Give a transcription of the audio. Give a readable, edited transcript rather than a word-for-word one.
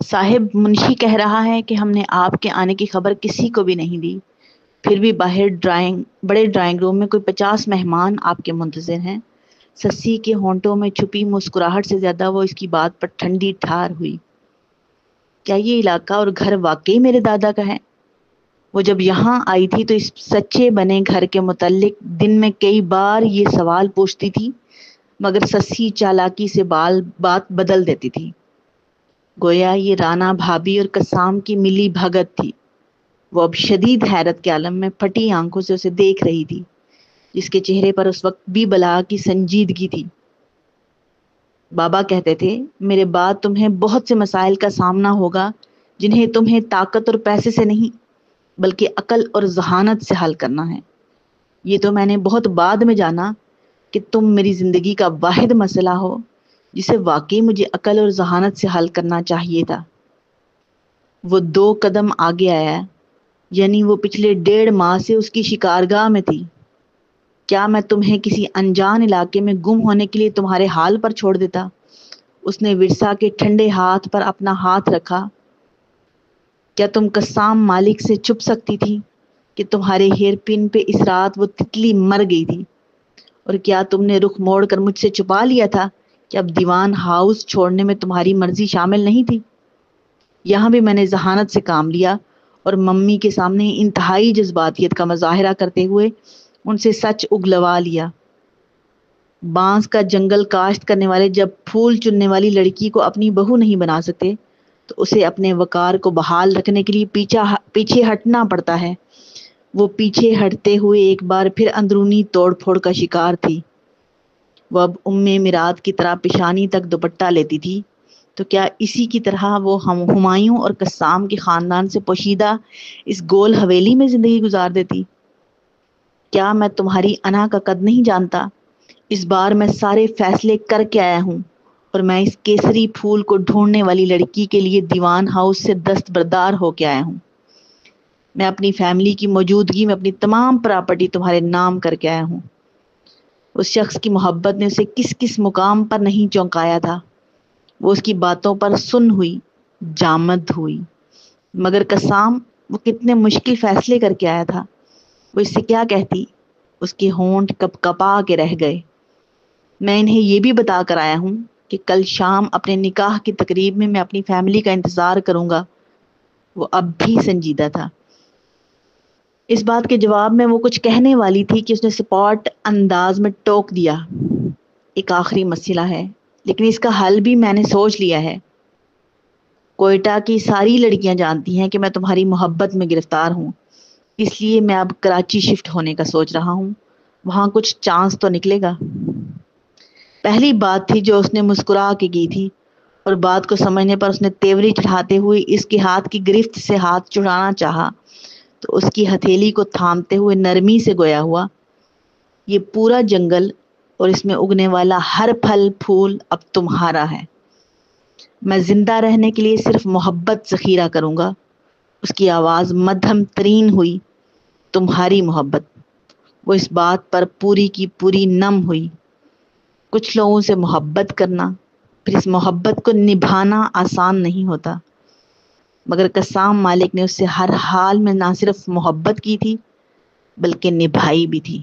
صاحب منشی کہہ رہا ہے کہ ہم نے آپ کے آنے کی خبر کسی کو بھی نہیں دی، پھر بھی باہر بڑے ڈرائنگ روم میں کوئی 50 مہمان آپ کے منتظر ہیں۔ سسی کے ہونٹوں میں چھپی مسکراہٹ سے زیادہ وہ اس کی بات پر ٹھنڈی ٹھار ہوئی۔ کیا یہ علاقہ اور گھر واقعی میرے دادا کا ہے؟ وہ جب یہاں آئی تھی تو اس سچے بنے گھر کے متعلق دن میں کئی بار یہ سوال پوچھتی تھی، مگر سسی چالاکی سے بات بدل دیتی تھی۔ گویا یہ رانا بھابھی اور قسام کی ملی بھگت تھی۔ وہ اب شدید حیرت کے عالم میں پھٹی آنکھوں سے اسے دیکھ رہی تھی، جس کے چہرے پر اس وقت بھی بلا کی سنجیدگی تھی۔ بابا کہتے تھے میرے بعد تمہیں بہت سے مسائل کا سامنا ہوگا جنہیں تمہیں طاقت اور پیسے سے نہیں بلکہ عقل اور ذہانت سے حل کرنا ہے۔ یہ تو میں نے بہت بعد میں جانا کہ تم میری زندگی کا واحد مسئلہ ہو جسے واقعی مجھے عقل اور ذہانت سے حل کرنا چاہیے تھا۔ وہ 2 قدم آگے آیا، یعنی وہ پچھلے 1.5 ماہ سے اس کی شکارگاہ میں تھی۔ کیا میں تمہیں کسی انجان علاقے میں گم ہونے کے لیے تمہارے حال پر چھوڑ دیتا؟ اس نے ورثا کے ٹھنڈے ہاتھ پر اپنا ہاتھ رکھا۔ کیا تم قسام مالک سے چھپ سکتی تھی کہ تمہارے ہیئر پن پہ اس رات وہ تتلی مر گئی تھی؟ اور کیا تم نے رخ موڑ کر مجھ سے چھپا لیا تھا کہ اب دیوان ہاؤس چھوڑنے میں تمہاری مرضی شامل نہیں تھی؟ یہاں بھی میں نے ذہانت سے کام لیا اور ممی کے سامنے انتہائی جذباتیت کا مظاہرہ کرتے ہوئے ان سے سچ اگلوا لیا۔ بانس کا جنگل کاشت کرنے والے جب پھول چننے والی لڑکی کو اپنی بہو نہیں بنا سکتے تو اسے اپنے وقار کو بحال رکھنے کے لیے پیچھے ہٹنا پڑتا ہے۔ وہ پیچھے ہٹتے ہوئے ایک بار پھر اندرونی توڑ پھوڑ کا شکار تھی۔ وہ اب میرات کی طرح پیشانی تک دوپٹہ لیتی تھی، تو کیا اسی کی طرح وہ ہمایوں اور قسام کے خاندان سے پوشیدہ اس گول حویلی میں زندگی گزار دیتی؟ کیا میں تمہاری انا کا قد نہیں جانتا؟ اس بار میں سارے فیصلے کر کے آیا ہوں اور میں اس کیسری پھول کو ڈھونڈنے والی لڑکی کے لیے دیوان ہاؤس سے دستبردار ہو کے آیا ہوں۔ میں اپنی فیملی کی موجودگی میں اپنی تمام پراپرٹی تمہارے نام کر کے آیا ہوں۔ اس شخص کی محبت نے اسے کس کس مقام پر نہیں چونکایا تھا۔ وہ اس کی باتوں پر سن ہوئی، جامد ہوئی۔ مگر قسام، وہ کتنے مشکل فیصلے کر کے آیا تھا۔ وہ اس سے کیا کہتی؟ اس کے ہونٹ کپ کپا کے رہ گئے۔ میں انہیں یہ بھی بتا کر آیا ہوں کہ کل شام اپنے نکاح کی تقریب میں اپنی فیملی کا انتظار کروں گا۔ وہ اب بھی سنجیدہ تھا۔ اس بات کے جواب میں وہ کچھ کہنے والی تھی کہ اس نے سپاٹ انداز میں ٹوک دیا، ایک آخری مسئلہ ہے لیکن اس کا حل بھی میں نے سوچ لیا ہے۔ کوئٹہ کی ساری لڑکیاں جانتی ہیں کہ میں تمہاری محبت میں گرفتار ہوں، اس لیے میں اب کراچی شفٹ ہونے کا سوچ رہا ہوں۔ وہاں کچھ چانس تو نکلے گا۔ پہلی بات تھی جو اس نے مسکرا کے کی تھی، اور بات کو سمجھنے پر اس نے تیوری چڑھاتے ہوئے اس کے ہاتھ کی گرفت سے ہاتھ چھڑانا چاہا تو اس کی ہتھیلی کو تھامتے ہوئے نرمی سے گویا ہوا، یہ پورا جنگل اور اس میں اگنے والا ہر پھل پھول اب تمہارا ہے۔ میں زندہ رہنے کے لیے صرف محبت ذخیرہ کروں گا۔ اس کی آواز مدھم ترین ہوئی، تمہاری محبت۔ وہ اس بات پر پوری کی پوری نم ہوئی۔ کچھ لوگوں سے محبت کرنا، پھر اس محبت کو نبھانا آسان نہیں ہوتا، مگر قسام مالک نے اس سے ہر حال میں نہ صرف محبت کی تھی بلکہ نبھائی بھی تھی۔